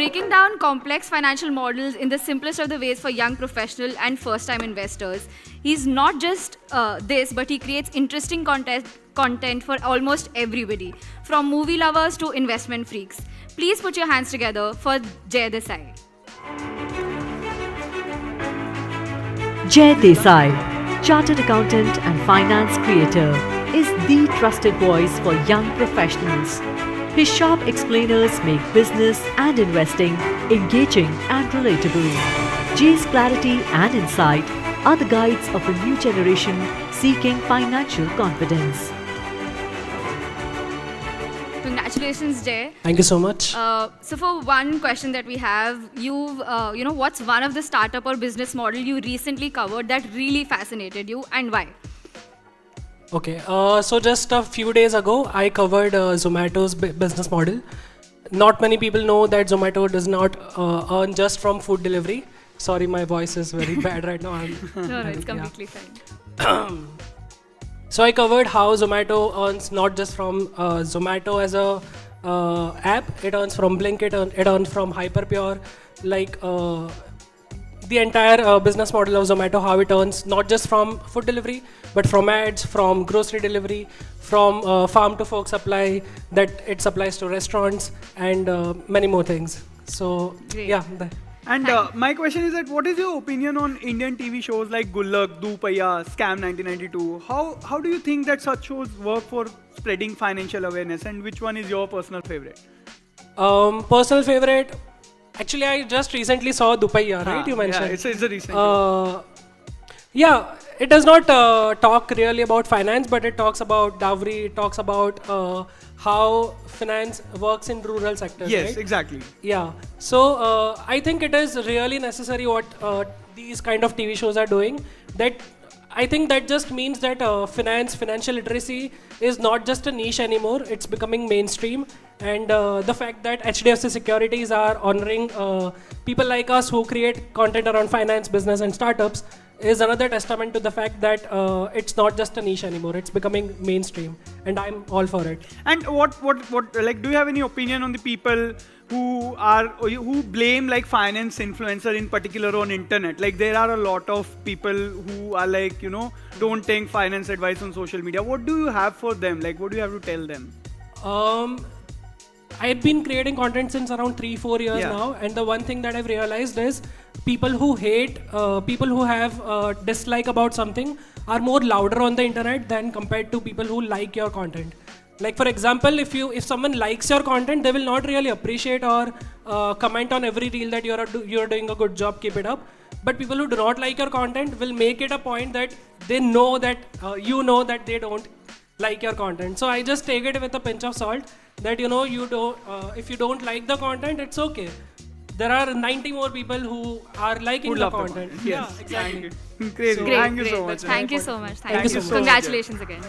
breaking down complex financial models in the simplest of the ways for young professional and first-time investors. He's not just this, but he creates interesting content for almost everybody, from movie lovers to investment freaks. Please put your hands together for Desai. Desai, Chartered Accountant and Finance Creator, is the trusted voice for young professionals. His sharp explainers make business and investing engaging and relatable. Jay's clarity and insight are the guides of a new generation seeking financial confidence. Congratulations, Jay. Thank you so much. So for one question that we have, what's one of the startup or business model you recently covered that really fascinated you, and why? Okay, so just a few days ago, I covered Zomato's business model. Not many people know that Zomato does not earn just from food delivery. Sorry, my voice is very bad right now. No, it's completely fine. So I covered how Zomato earns not just from Zomato as a app. It earns from Blinkit, it earns from Hyperpure, like the entire business model of Zomato, how it earns not just from food delivery, but from ads, from grocery delivery, from farm to fork supply that it supplies to restaurants, and many more things. So Great. yeah. And my question is that what is your opinion on Indian TV shows like Gullak, Dupaya, Scam 1992? How do you think that such shows work for spreading financial awareness, and which one is your personal favorite? Personal favorite, actually I just recently saw Dupaya, right? You mentioned. Yeah, it's a recent show. Yeah, it does not talk really about finance, but it talks about dowry, it talks about how finance works in rural sectors. Yes, right? exactly. Yeah, so I think it is really necessary what these kind of TV shows are doing. That I think that just means that financial literacy is not just a niche anymore, it's becoming mainstream. And the fact that HDFC Securities are honoring people like us who create content around finance, business and startups is another testament to the fact that it's not just a niche anymore, it's becoming mainstream, and I'm all for it. And what like, do you have any opinion on the people who blame like finance influencer in particular on internet? Like, there are a lot of people who are like, don't take finance advice on social media. What do you have for them? Like, what do you have to tell them? I've been creating content since around 3-4 years now, and the one thing that I've realized is people who hate, people who have dislike about something are more louder on the internet than compared to people who like your content. Like, for example, if someone likes your content, they will not really appreciate or comment on every reel that you're doing a good job, keep it up. But people who do not like your content will make it a point that they know that that they don't like your content. So I just take it with a pinch of salt that you don't if you don't like the content, it's okay. There are 90 more people who are liking the content. Yes, Yeah, exactly. Great. So, Thank you so Great. much. Thank you so much. Thank you so much. Congratulations again.